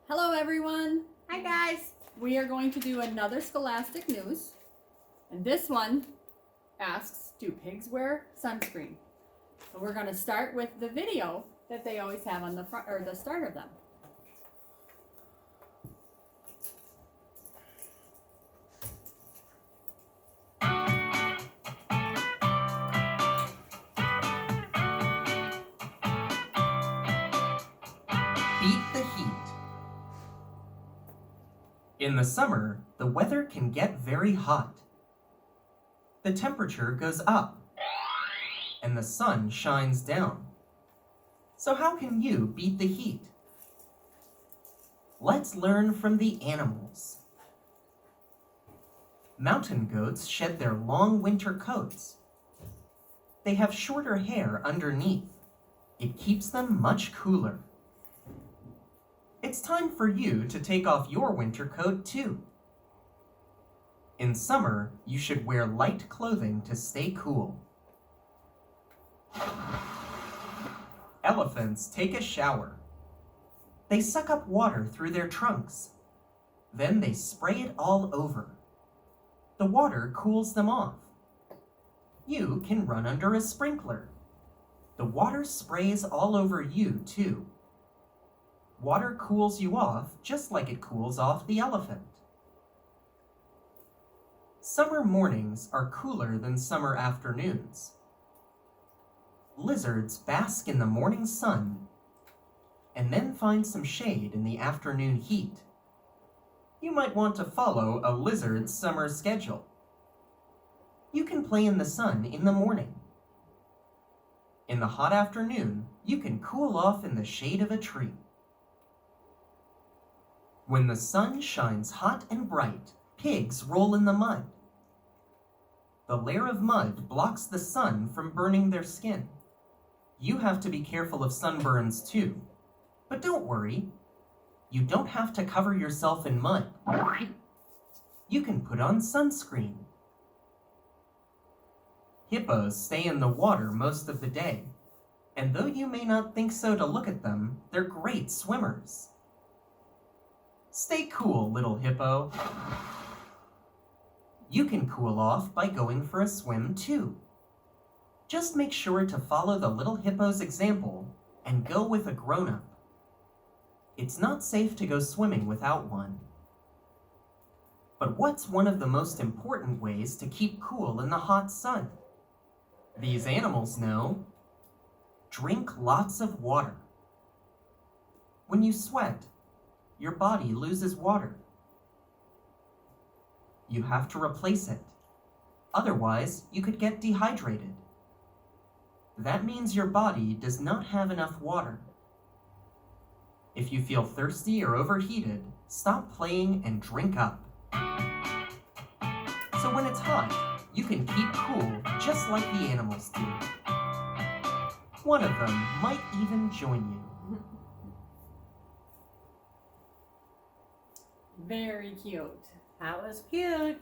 Hello everyone! Hi guys! We are going to do another Scholastic news. And this one asks, do pigs wear sunscreen? So we're going to start with the video that they always have on the front or the start of them. Beat the heat. In the summer, the weather can get very hot. The temperature goes up, and the sun shines down. So how can you beat the heat? Let's learn from the animals. Mountain goats shed their long winter coats. They have shorter hair underneath. It keeps them much cooler. It's time for you to take off your winter coat too. In summer, you should wear light clothing to stay cool. Elephants take a shower. They suck up water through their trunks. Then they spray it all over. The water cools them off. You can run under a sprinkler. The water sprays all over you too. Water cools you off just like it cools off the elephant. Summer mornings are cooler than summer afternoons. Lizards bask in the morning sun and then find some shade in the afternoon heat. You might want to follow a lizard's summer schedule. You can play in the sun in the morning. In the hot afternoon, you can cool off in the shade of a tree. When the sun shines hot and bright, pigs roll in the mud. The layer of mud blocks the sun from burning their skin. You have to be careful of sunburns too. But don't worry. You don't have to cover yourself in mud. You can put on sunscreen. Hippos stay in the water most of the day. And though you may not think so to look at them, they're great swimmers. Stay cool, little hippo. You can cool off by going for a swim too. Just make sure to follow the little hippo's example and go with a grown-up. It's not safe to go swimming without one. But what's one of the most important ways to keep cool in the hot sun? These animals know. Drink lots of water. When you sweat, your body loses water. You have to replace it. Otherwise, you could get dehydrated. That means your body does not have enough water. If you feel thirsty or overheated, stop playing and drink up. So when it's hot, you can keep cool just like the animals do. One of them might even join you. Very cute. That was cute.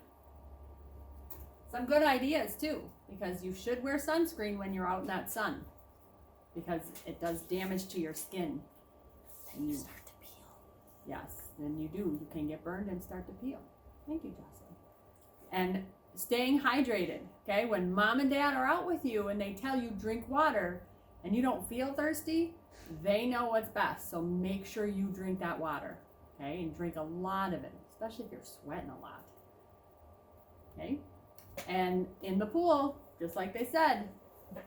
Some good ideas too, because you should wear sunscreen when you're out in that sun, because it does damage to your skin. Then you start to peel. Yes, then you do. You can get burned and start to peel. Thank you, Jocelyn. And staying hydrated, okay? When mom and dad are out with you and they tell you drink water and you don't feel thirsty, they know what's best. So make sure you drink that water, okay? And drink a lot of it, especially if you're sweating a lot, okay? And in the pool, just like they said,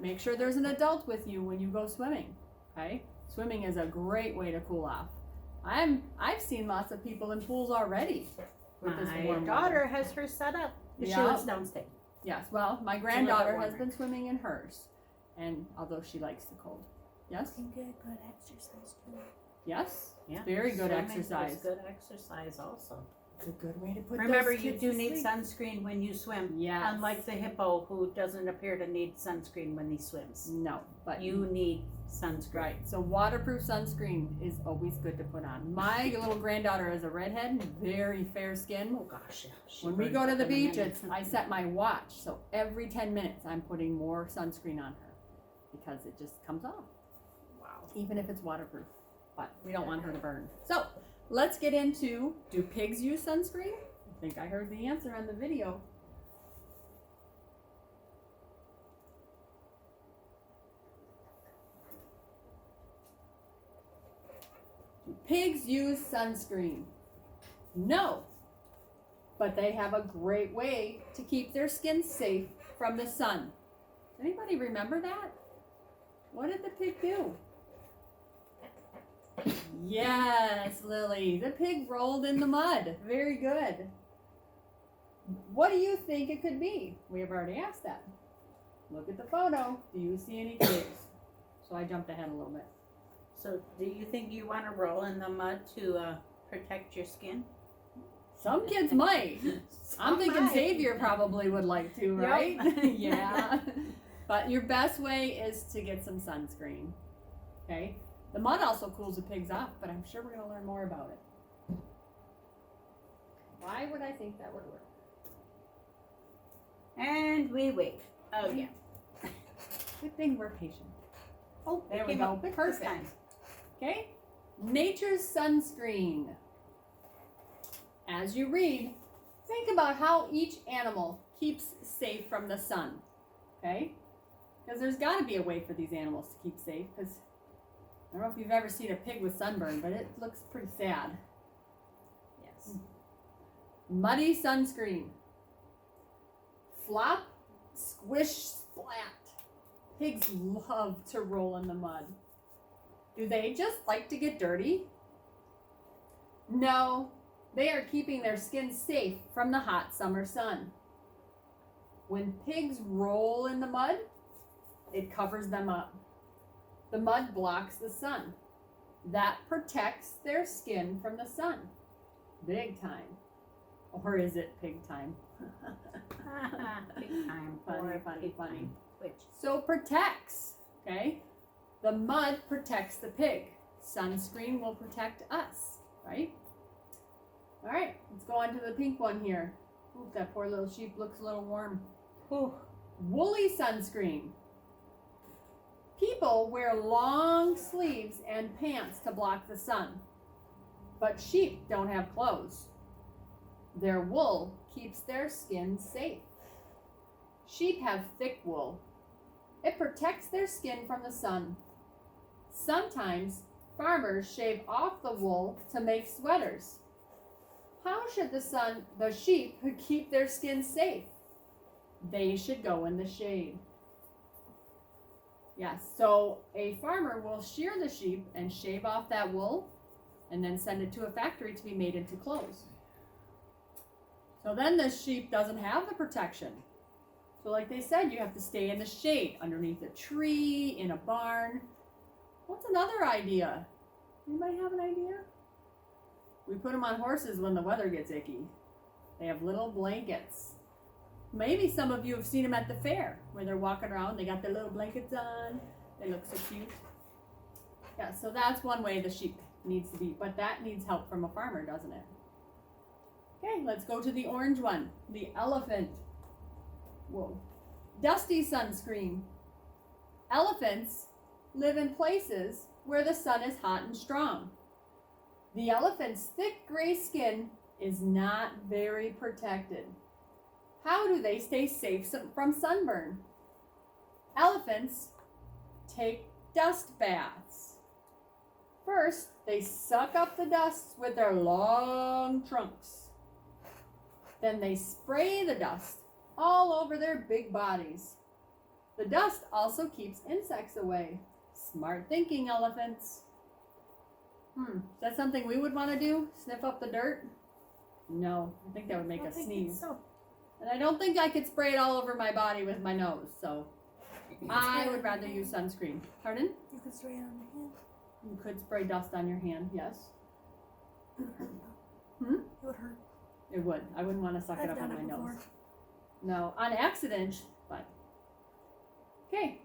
make sure there's an adult with you when you go swimming, okay? Swimming is a great way to cool off. I've seen lots of people in pools already with this My warm daughter weather. has hers set up. She Yeah. lives downstate. Yes, well, my granddaughter has been swimming in hers, and although she likes the cold. Yes? Good exercise too. Yes? Yeah. Very good Swimming exercise. is good exercise also. It's a good way to put Remember, those you kids do to need sleep. sunscreen when you swim. Yes. Unlike the hippo, who doesn't appear to need sunscreen when he swims. No, but You need sunscreen. right. So waterproof sunscreen is always good to put on. My little granddaughter is a redhead, very fair skin. Oh gosh, yeah. She When we burns go to up the in a beach, minute. I set my watch, so every 10 minutes I'm putting more sunscreen on her because it just comes off, Wow. even if it's waterproof. But we don't want her to burn. So let's get into, do pigs use sunscreen? I think I heard the answer on the video. Do pigs use sunscreen? No, but they have a great way to keep their skin safe from the sun. Anybody remember that? What did the pig do? Yes, Lily, the pig rolled in the mud. Very good. What do you think it could be? We have already asked that. Look at the photo. Do you see any pigs? So I jumped ahead a little bit. So, do you think you want to roll in the mud to protect your skin? Some kids might. I'm thinking might. Xavier probably would like to, right? Yep. Yeah. But your best way is to get some sunscreen. Okay? The mud also cools the pigs off, but I'm sure we're going to learn more about it. Why would I think that would work? And we wait. Oh, yeah. Good thing we're patient. Oh, There it we came go. out quick this Perfect. time. Okay? Nature's sunscreen. As you read, think about how each animal keeps safe from the sun. Okay? Because there's got to be a way for these animals to keep safe. Because I don't know if you've ever seen a pig with sunburn, but it looks pretty sad. Yes. Muddy sunscreen. Flop, squish, splat. Pigs love to roll in the mud. Do they just like to get dirty? No, they are keeping their skin safe from the hot summer sun. When pigs roll in the mud, it covers them up. The mud blocks the sun. That protects their skin from the sun. Big time. Or is it pig time? Big time. Funny, Or funny, big funny. time. Which? So protects, okay? The mud protects the pig. Sunscreen will protect us, right? All right, let's go on to the pink one here. Ooh, that poor little sheep looks a little warm. Ooh. Woolly sunscreen. People wear long sleeves and pants to block the sun, but sheep don't have clothes. Their wool keeps their skin safe. Sheep have thick wool. It protects their skin from the sun. Sometimes farmers shave off the wool to make sweaters. How should the sheep keep their skin safe? They should go in the shade. Yes, so a farmer will shear the sheep and shave off that wool and then send it to a factory to be made into clothes. So then the sheep doesn't have the protection. So like they said, you have to stay in the shade, underneath a tree, in a barn. What's another idea? Anybody have an idea? We put them on horses when the weather gets icky. They have little blankets. Maybe some of you have seen them at the fair where they're walking around. They got their little blankets on. They look so cute. Yeah, so that's one way the sheep needs to be, but that needs help from a farmer, doesn't it? Okay, let's go to the orange one, the elephant. Whoa. Dusty sunscreen. Elephants live in places where the sun is hot and strong. The elephant's thick gray skin is not very protected. How do they stay safe from sunburn? Elephants take dust baths. First, they suck up the dust with their long trunks. Then they spray the dust all over their big bodies. The dust also keeps insects away. Smart thinking, elephants. Is that something we would want to do? Sniff up the dirt? No, I think that would make us sneeze. So. And I don't think I could spray it all over my body with my nose, so I would rather use sunscreen. Pardon? You could spray it on your hand. You could spray dust on your hand, yes. It would hurt though. It would hurt. It would. I wouldn't want to suck it I've up on done my it before. nose. No, on accident, but. Okay.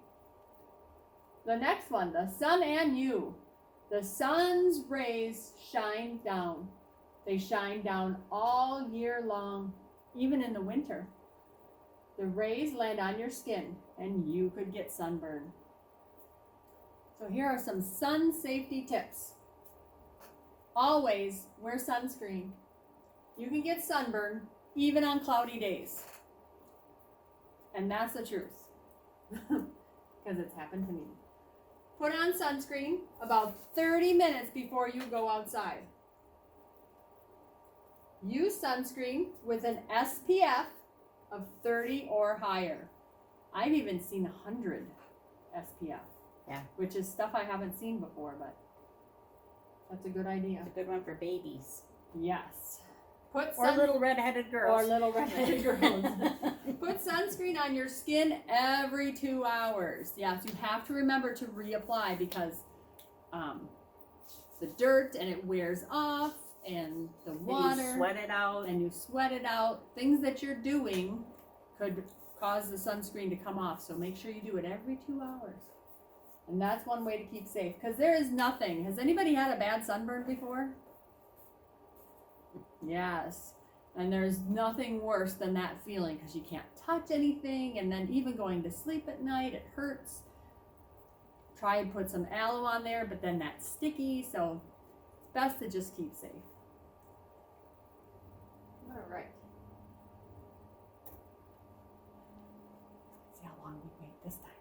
The next one, the sun and you. The sun's rays shine down. They shine down all year long, even in the winter. The rays land on your skin and you could get sunburned. So here are some sun safety tips. always wear sunscreen. You can get sunburn even on cloudy days. And that's the truth. Because it's happened to me. Put on sunscreen about 30 minutes before you go outside. Use sunscreen with an SPF of 30 or higher. I've even seen 100 SPF. Yeah. Which is stuff I haven't seen before, but that's a good idea. It's a good one for babies. Yes. Put Or little redheaded girls. Or little redheaded girls. Put sunscreen on your skin every 2 hours. Yes, you have to remember to reapply because the dirt and it wears off and the water. And you sweat it out. And you sweat it out. Things that you're doing could cause the sunscreen to come off. So make sure you do it every 2 hours. And that's one way to keep safe. Because there is nothing. Has anybody had a bad sunburn before? Yes. And there's nothing worse than that feeling because you can't touch anything. And then even going to sleep at night, it hurts. Try and put some aloe on there, but then that's sticky. So it's best to just keep safe. All right. See how long we wait this time.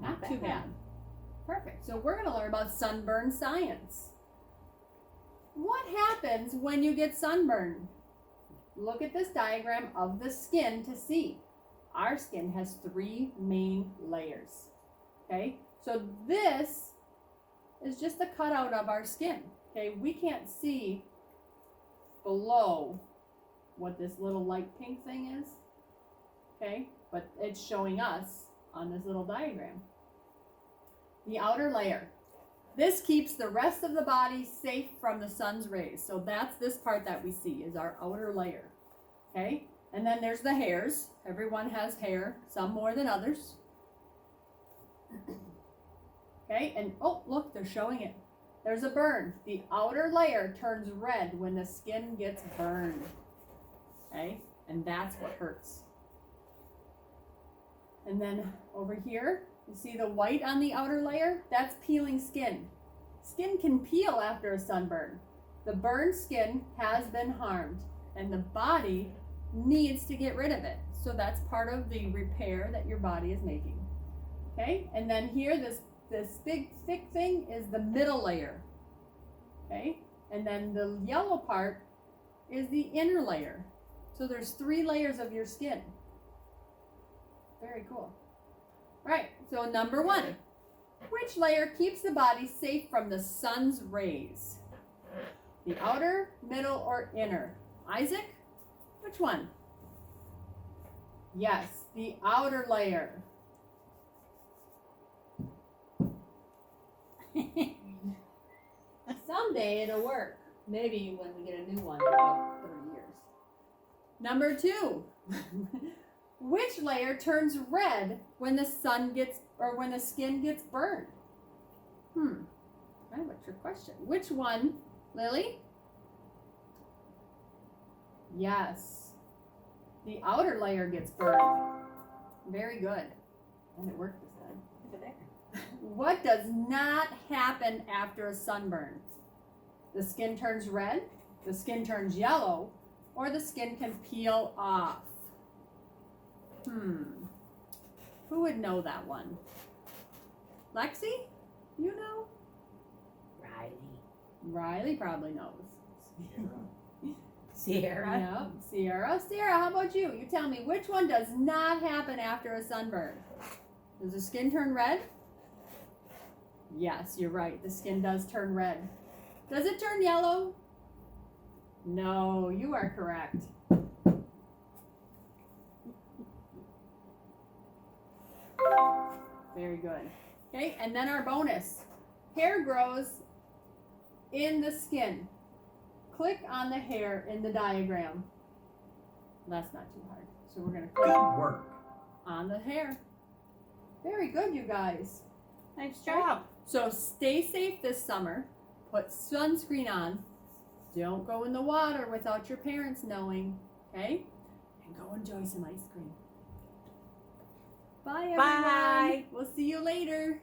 Not too bad. Perfect. So we're going to learn about sunburn science. What happens when you get sunburned? Look at this diagram of the skin to see. Our skin has 3 main layers. Okay? So this is just a cutout of our skin. Okay? We can't see below what this little light pink thing is. Okay? But it's showing us on this little diagram. The outer layer. This keeps the rest of the body safe from the sun's rays. So that's this part that we see is our outer layer. Okay? And then there's the hairs. Everyone has hair, some more than others. Okay? And oh, look, they're showing it. There's a burn. The outer layer turns red when the skin gets burned. Okay? And that's what hurts. And then over here, you see the white on the outer layer? That's peeling skin. Skin can peel after a sunburn. The burned skin has been harmed, and the body needs to get rid of it. So that's part of the repair that your body is making. Okay? And then here, this big thick thing is the middle layer. Okay? And then the yellow part is the inner layer. So there's 3 layers of your skin. Very cool. Right, so number 1. Which layer keeps the body safe from the sun's rays? The outer, middle, or inner? Isaac, which one? Yes, the outer layer. Someday it'll work. Maybe when we get a new one in about 30 years. Number 2. Which layer turns red when the skin gets burned? Kind of a trick question. Which one, Lily? Yes. The outer layer gets burned. Very good. And it worked this time. Look at there. What does not happen after a sunburn? The skin turns red, the skin turns yellow, or the skin can peel off. Who would know that one? Lexi? You know? Riley probably knows. Sierra. Yeah, Sierra. Sierra, how about you? You tell me, which one does not happen after a sunburn? Does the skin turn red? Yes, you're right. The skin does turn red. Does it turn yellow? No, you are correct. Very good. Okay, and then our bonus. Hair grows in the skin. Click on the hair in the diagram. That's not too hard. So we're going to click Good work. on the hair. Very good, you guys. Nice job. So stay safe this summer. Put sunscreen on. Don't go in the water without your parents knowing. Okay? And go enjoy some ice cream. Bye, everyone. Bye. We'll see you later.